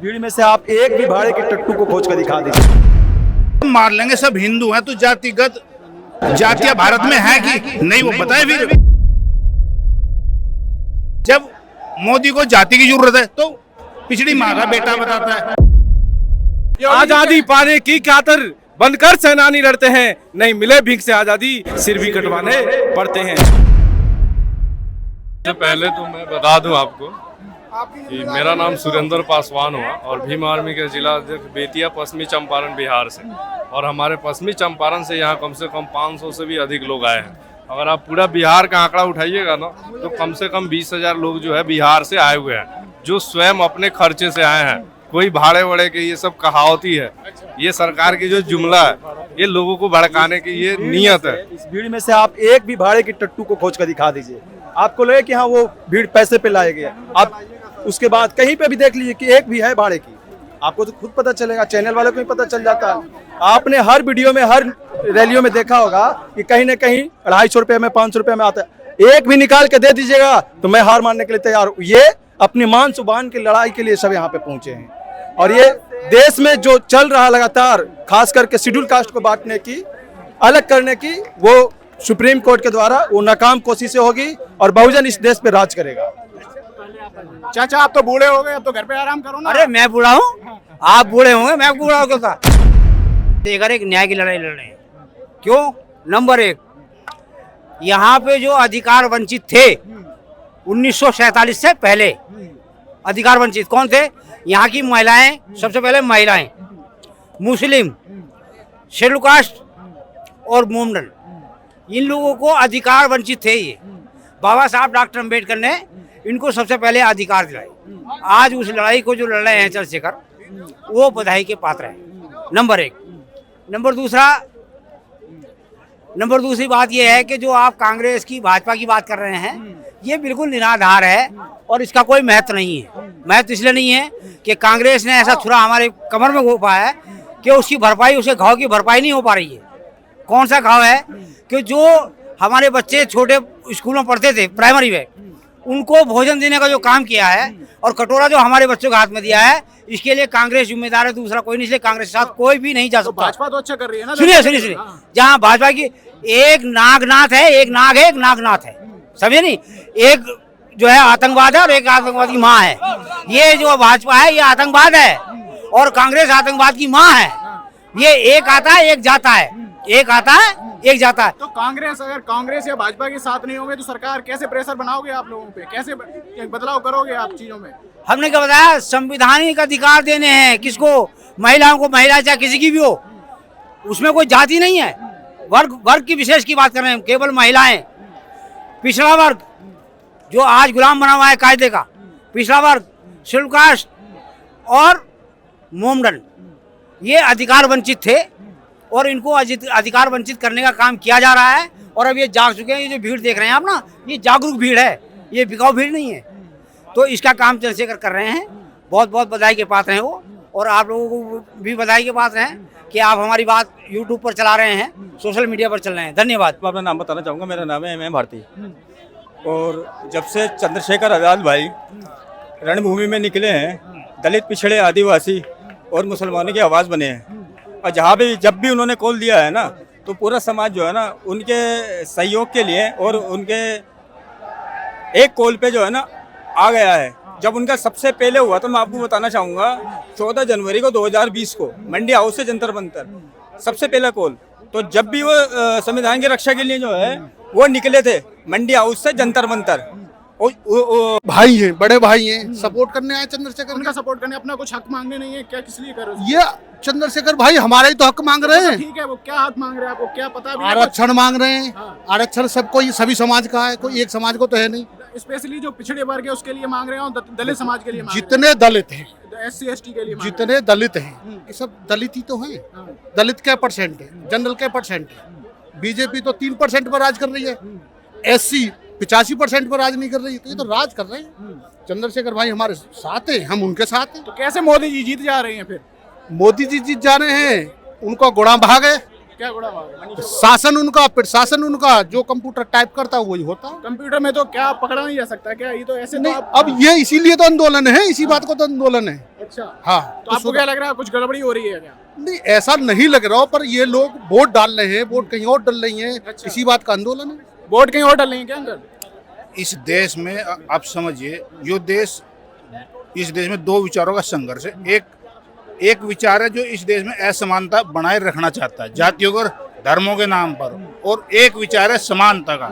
भीड़ में से आप एक भी भाड़े के टट्टू को खोज कर दिखा दीजिए। मार लेंगे, सब हिंदू हैं तो जातिगत जातियां भारत में है कि नहीं वो बताए। फिर जब मोदी को जाति की जरूरत है तो पिछड़ी माँ का बेटा बताता है। आजादी पाने की खातिर बनकर सेनानी लड़ते हैं, नहीं मिले भीख से आजादी सिर भी कटवाने पड़ते हैं। पहले तो मैं बता दूं आपको कि मेरा नाम सुरेंद्र पासवान हुआ और भीम आर्मी के जिला अध्यक्ष बेतिया पश्चिमी चंपारण बिहार से, और हमारे पश्चिमी चंपारण से यहाँ कम से कम 500 से भी अधिक लोग आए हैं। अगर आप पूरा बिहार का आंकड़ा उठाइएगा ना तो कम से कम 20,000 लोग जो है बिहार से आए हुए हैं, जो स्वयं अपने खर्चे से आए हैं। कोई भाड़े वड़े के ये सब कहावती है, ये सरकार की जो जुमला है, ये लोगों को भड़काने की ये नियत है। इस भीड़ में से आप एक भी भाड़े के टट्टू को खोज कर दिखा दीजिए। आपको लगे कि हाँ वो भीड़ पैसे पे लाए गए, आप उसके बाद कहीं पे भी देख लीजिए कि एक भी है भाड़े की, आपको तो खुद पता चलेगा, चैनल वालों को भी पता चल जाता है। आपने हर वीडियो में, हर रैलियों में देखा होगा कि कहीं ना कहीं 250 रुपये में, 500 रुपये में आता है। एक भी निकाल के दे दीजिएगा तो मैं हार मानने के लिए तैयार हूँ। ये अपनी मान सुबान की लड़ाई के लिए सब यहाँ पे पहुंचे हैं, और ये देश में जो चल रहा लगातार, खास करके शेड्यूल कास्ट को बांटने की, अलग करने की, वो सुप्रीम कोर्ट के द्वारा वो नाकाम कोशिशें होगी और बहुजन इस देश पे राज करेगा। चाचा आप तो बूढ़े हो गए, अब तो घर पे आराम करो ना। अरे मैं बूढ़ा हूँ, आप बूढ़े होंगे, मैं बूढ़ा हो गया। अगर एक न्याय की लड़ाई लड़ रहे हैं, क्यों? नंबर एक, यहाँ पे जो अधिकार वंचित थे 1947 से पहले, अधिकार वंचित कौन थे? यहाँ की महिलाएं, सबसे पहले महिलाएं, मुस्लिम, शेड्यूल कास्ट और मोमडन, इन लोगों को अधिकार वंचित थे। ये बाबा साहब डॉक्टर अम्बेडकर ने इनको सबसे पहले अधिकार दिलाए। आज उस लड़ाई को जो लड़ रहे हैं चंद्रशेखर, वो बधाई के पात्र है। नंबर एक। नंबर दूसरी बात ये है कि जो आप कांग्रेस की, भाजपा की बात कर रहे हैं, ये बिल्कुल निराधार है और इसका कोई महत्व नहीं है। महत्व इसलिए नहीं है कि कांग्रेस ने ऐसा छुरा हमारे कमर में घोपा है कि उसकी भरपाई, उसके घाव की भरपाई नहीं हो पा रही है। कौन सा घाव है? कि जो हमारे बच्चे छोटे स्कूलों में पढ़ते थे, प्राइमरी में, उनको भोजन देने का जो काम किया है और कटोरा जो हमारे बच्चों के हाथ में दिया है, इसके लिए कांग्रेस जिम्मेदार है, दूसरा कोई नहीं। इसलिए कांग्रेस के साथ कोई भी नहीं जा सकता। भाजपा तो अच्छा कर रही है ना। सुनिए, जहाँ भाजपा की एक नागनाथ है, एक नाग है, एक नागनाथ है, समझे नहीं? एक जो है आतंकवाद है और एक आतंकवाद की माँ है। ये जो भाजपा है ये आतंकवाद है और कांग्रेस आतंकवाद की माँ है। ये एक आता है एक जाता है, एक आता है एक जाता है। तो कांग्रेस, अगर कांग्रेस या भाजपा के साथ नहीं होंगे तो सरकार कैसे प्रेशर बनाओगे आप लोगों पे? कैसे बदलाव करोगे आप चीजों में? हमने क्या बताया? संवैधानिक अधिकार देने हैं। किसको? महिलाओं को। महिला चाहे किसी की भी हो, उसमें कोई जाति नहीं है। वर्ग की विशेष की बात कर रहे हैं, केवल महिलाएं, पिछड़ा वर्ग जो आज गुलाम बना हुआ है कायदे का, पिछड़ा वर्ग, शेड्यूल कास्ट और मोमडन, ये अधिकार वंचित थे और इनको अधिकार वंचित करने का काम किया जा रहा है। और अब ये जाग चुके हैं। ये जो भीड़ देख रहे हैं आप ना, ये जागरूक भीड़ है, ये बिकाऊ भीड़ नहीं है। तो इसका काम चंद्रशेखर कर रहे हैं। बहुत बहुत बधाई के पात्र हैं वो, और आप लोगों को भी बधाई के पात्र हैं कि आप हमारी बात यूट्यूब पर चला रहे हैं, सोशल मीडिया पर चल रहे हैं। धन्यवाद। मैं अपना नाम बताना चाहूँगा। मेरा नाम है MM भारती, और जब से चंद्रशेखर आज़ाद भाई रणभूमि में निकले हैं, दलित, पिछड़े, आदिवासी और मुसलमानों की आवाज़ बने हैं। और जहाँ भी जब भी उन्होंने कॉल दिया है ना, तो पूरा समाज जो है ना उनके सहयोग के लिए और उनके एक कॉल पे जो है ना आ गया है। जब उनका सबसे पहले हुआ तो मैं आपको बताना चाहूँगा, 14 जनवरी को 2020 को मंडी हाउस से जंतर मंतर सबसे पहला कॉल। तो जब भी वो संविधान की रक्षा के लिए जो है वो निकले थे मंडी हाउस से जंतर मंतर, भाई हैं, बड़े भाई हैं, सपोर्ट करने आए चंद्रशेखर। उनका सपोर्ट करने, अपना कुछ हक मांगने नहीं है क्या? किस लिए कर रहे हो? ये चंद्रशेखर भाई हमारा ही तो हक मांग रहे हैं। ठीक है, वो क्या हक मांग रहे हैं आपको क्या पता भी? आरक्षण मांग रहे हैं। आरक्षण सबको, ये सभी समाज का है, कोई एक समाज को तो है नहीं। स्पेशली जो पिछड़े वर्ग है उसके लिए मांग रहे हैं और दलित समाज के लिए मांग जितने दलित हैं, SC ST के लिए, जितने दलित हैं, ये सब दलित ही तो हैं। दलित क्या परसेंट है? जनरल क्या परसेंट है? बीजेपी तो 3% पर राज कर रही है, SC 85% पर राज नहीं कर रही। तो ये तो राज कर रहे हैं। चंद्रशेखर भाई हमारे साथ हैं, हम उनके साथ हैं। तो कैसे मोदी जी जीत जा रहे हैं? फिर मोदी जी जीत जा रहे हैं, उनको गुड़ा भाग है, क्या गुड़ा हुआ है? शासन उनका, प्रशासन उनका, जो कंप्यूटर टाइप करता है वही होता है। कंप्यूटर में तो क्या पकड़ा नहीं जा सकता क्या? ये तो ऐसे तो नहीं, आप अब ये इसीलिए तो आंदोलन है, इसी बात को तो आंदोलन है। अच्छा, हाँ, तो आपको क्या लग रहा है कुछ गड़बड़ी हो रही है क्या? नहीं, ऐसा नहीं लग रहा हो, पर ये लोग वोट डाल रहे हैं, वोट कहीं और डाल रही हैं, अच्छा। इसी बात का आंदोलन है। वोट कहीं और डाल रही है क्या अंकल? इस देश में आप समझिए, इस देश में दो विचारों का संघर्ष है। एक विचार है जो इस देश में असमानता बनाए रखना चाहता है जातियों और धर्मों के नाम पर, और एक विचार है समानता का।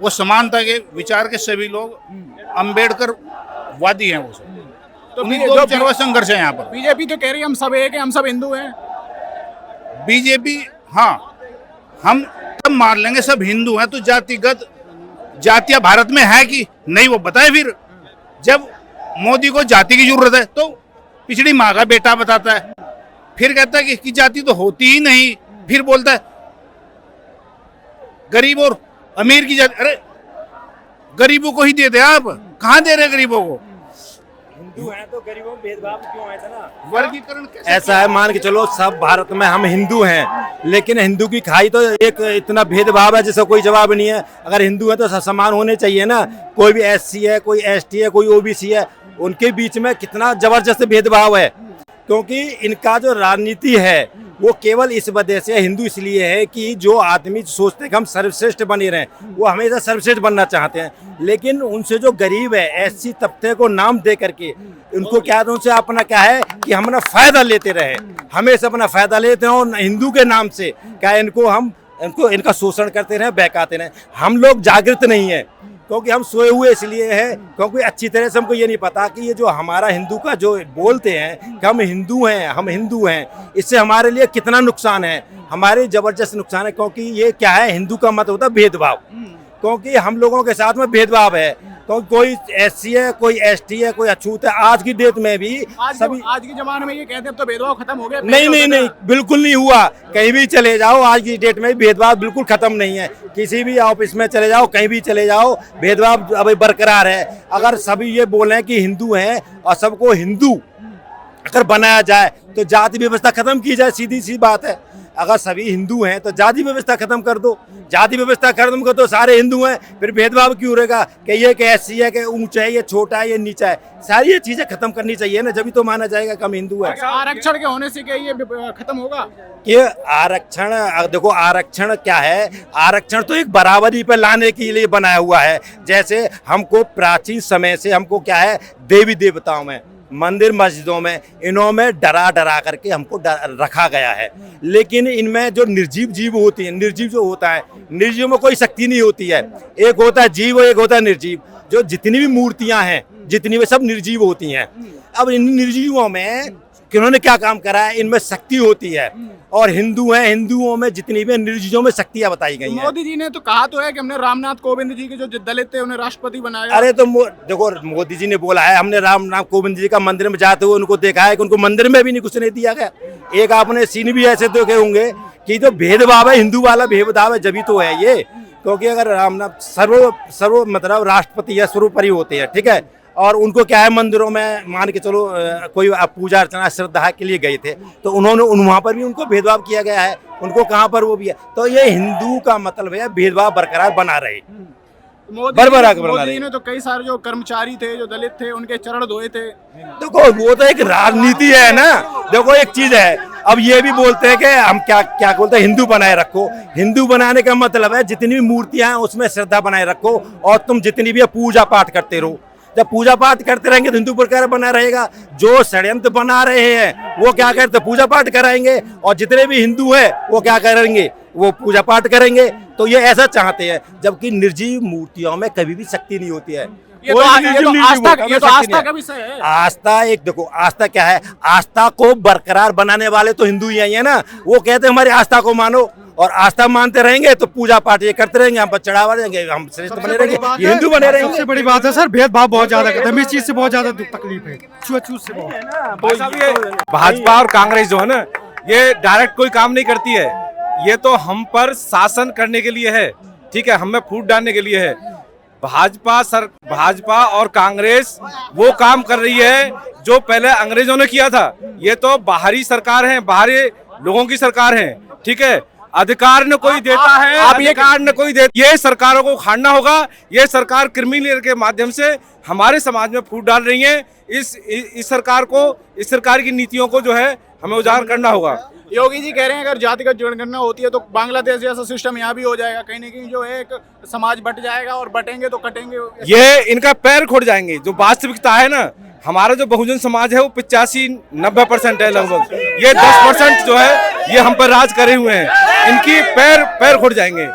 वो समानता के विचार के सभी लोग अम्बेडकर वादी हैं। वो सब तो उन्हीं दो विचारों का संघर्ष है यहाँ पर। बीजेपी तो कह रही है हम सब एक हैं, हम सब हिंदू हैं। बीजेपी, हाँ, हम तब मान लेंगे सब हिंदू हैं, तो जातिगत जातियां भारत में है कि नहीं वो बताए। फिर जब मोदी को जाति की जरूरत है तो पिछड़ी माँ का बेटा बताता है, फिर कहता है कि इसकी जाति तो होती ही नहीं, फिर बोलता है गरीब और अमीर की जाति। अरे गरीबों को ही दे दे, आप कहाँ दे रहे गरीबों को? हिंदू हैं तो गरीबों में भेदभाव क्यों है ना? वर्गीकरण कैसे? ऐसा है, मान के चलो सब भारत में हम हिंदू हैं, लेकिन हिंदू की खाई तो एक इतना भेदभाव है जिसका कोई जवाब नहीं है। अगर हिंदू है तो सब समान होने चाहिए ना। कोई भी एससी है, कोई एसटी है, कोई ओबीसी है, उनके बीच में कितना जबरदस्त भेदभाव है। क्योंकि इनका जो राजनीति है वो केवल इस वजह से हिंदू इसलिए है कि जो आदमी सोचते हैं कि हम सर्वश्रेष्ठ बने रहें, वो हमेशा सर्वश्रेष्ठ बनना चाहते हैं। लेकिन उनसे जो गरीब है, एससी तबके को नाम दे करके उनको क्या है, उनसे अपना क्या है कि हम ना फायदा लेते रहे, हमेशा अपना फायदा लेते हैं। और हिंदू के नाम से क्या इनका शोषण करते रहे, बहकाते रहे। हम लोग जागृत नहीं है क्योंकि हम सोए हुए इसलिए हैं, क्योंकि अच्छी तरह से हमको ये नहीं पता कि ये जो हमारा हिंदू का जो बोलते हैं कि हम हिंदू हैं, इससे हमारे लिए कितना नुकसान है, हमारे जबरदस्त नुकसान है। क्योंकि ये क्या है, हिंदू का मतलब होता है भेदभाव, क्योंकि हम लोगों के साथ में भेदभाव है। तो कोई एससी है, कोई एसटी है, कोई अछूत है। आज की डेट में भी सभी, आज के जमाने में ये कहते हैं अब तो भेदभाव खत्म हो गया। नहीं, बिल्कुल नहीं हुआ। कहीं भी चले जाओ, आज की डेट में भेदभाव बिल्कुल खत्म नहीं है। किसी भी ऑफिस में चले जाओ, कहीं भी चले जाओ, भेदभाव अभी बरकरार है। अगर सभी ये बोले कि हिंदू हैं और सबको हिंदू अगर बनाया जाए तो जाति व्यवस्था खत्म की जाए, सीधी सी बात है। अगर सभी हिंदू हैं तो जाति व्यवस्था खत्म कर दो, जाति व्यवस्था खत्म कर दो, सारे हिंदू हैं, फिर भेदभाव क्यों रहेगा कि ये कैसी है, कि ऊंचा है, ये छोटा है, ये नीचा है। सारी ये चीजें खत्म करनी चाहिए ना, जब तो माना जाएगा कि हम हिंदू है। आरक्षण के होने से क्या ये खत्म होगा? कि आरक्षण, देखो आरक्षण क्या है, आरक्षण तो एक बराबरी पे लाने के लिए बनाया हुआ है। जैसे हमको प्राचीन समय से हमको क्या है, देवी देवताओं में, मंदिर मस्जिदों में, इन्हों में डरा करके हमको रखा गया है। लेकिन इनमें जो निर्जीव जीव होती है, निर्जीव जो होता है, निर्जीव में कोई शक्ति नहीं होती है। एक होता है जीव, एक होता है निर्जीव। जो जितनी भी मूर्तियां हैं, जितनी भी सब निर्जीव होती हैं। अब इन निर्जीवों में किन्होंने क्या काम करा है, इनमें शक्ति होती है। और हिंदू हैं, हिंदुओं में जितनी भी निर्जीवों में शक्तियां बताई गई हैं। मोदी जी ने तो कहा तो है कि हमने रामनाथ कोविंद जी के जो दलित थे उन्हें राष्ट्रपति बनाया। अरे तो देखो, मोदी जी ने बोला है, हमने रामनाथ कोविंद जी का मंदिर में जाते हुए उनको देखा है कि उनको मंदिर में भी नहीं कुछ नहीं दिया गया। एक आपने सीन भी ऐसे देखे होंगे कि जो भेदभाव है, हिंदू वाला भेदभाव है, जब तो है ये। क्योंकि अगर रामनाथ सर्व मतलब राष्ट्रपति या सर्वोपरि होते हैं, ठीक है, और उनको क्या है, मंदिरों में मान के चलो कोई पूजा अर्चना श्रद्धा के लिए गए थे, तो उन्होंने वहाँ पर भी उनको भेदभाव किया गया है, उनको कहाँ पर वो भी है। तो ये हिंदू का मतलब है भेदभाव बरकरार बना रहे, मोदी जी ने तो कई सारे जो कर्मचारी थे, जो दलित थे, उनके चरण धोए थे। देखो वो तो एक राजनीति है ना। देखो एक चीज है, अब ये भी बोलते हैं कि हम क्या बोलते हैं, हिंदू बनाए रखो। हिंदू बनाने का मतलब है जितनी भी मूर्तियां हैं उसमें श्रद्धा बनाए रखो, और तुम जितनी भी पूजा पाठ करते रहो। जब पूजा पाठ करते रहेंगे तो हिंदू प्रकार बना रहेगा। जो षड्यंत्र बना रहे हैं वो क्या करते, पूजा पाठ कराएंगे, और जितने भी हिंदू है वो क्या करेंगे, वो पूजा पाठ करेंगे। तो ये ऐसा चाहते हैं, जबकि निर्जीव मूर्तियों में कभी भी शक्ति नहीं होती है। ये तो आस्था का विषय है। आस्था एक देखो, आस्था क्या है, आस्था को बरकरार बनाने वाले तो हिंदू ही है ना। वो कहते हैं हमारी आस्था को मानो, और आस्था मानते रहेंगे तो पूजा पाठ ये करते रहेंगे, हम पर चढ़ावा देंगे, हम श्रेष्ठ बने रहेंगे, ये हिंदू बने रहेंगे। सबसे बड़ी बात है सर, भेदभाव बहुत ज्यादा करते हैं, इस चीज से बहुत ज्यादा तकलीफ है, छुआछूत से बहुत। भाजपा और कांग्रेस जो है ना, ये डायरेक्ट कोई काम नहीं करती है। ये तो हम पर शासन करने के लिए है, ठीक है, हमें फूट डालने के लिए है। भाजपा और कांग्रेस वो काम कर रही है जो पहले अंग्रेजों ने किया था। ये तो बाहरी सरकार है, बाहरी लोगों की सरकार है, ठीक है। अधिकार न कोई देता है, अधिकार न कोई देता। ये सरकारों को उखाड़ना होगा। ये सरकार क्रिमिनल के माध्यम से हमारे समाज में फूट डाल रही है। इस सरकार को, इस सरकार की नीतियों को जो है हमें उजागर करना होगा। योगी जी कह रहे हैं अगर जातिगत जनगणना होती है तो बांग्लादेश जैसा सिस्टम यहाँ भी हो जाएगा, कहीं ना कहीं जो है एक समाज बट जाएगा और बटेंगे तो कटेंगे। ये इनका पैर खोट जाएंगे। जो वास्तविकता है ना, हमारा जो बहुजन समाज है वो 85-90% है लगभग। ये 10% जो है ये हम पर राज करे हुए हैं। इनकी पैर खोट जाएंगे।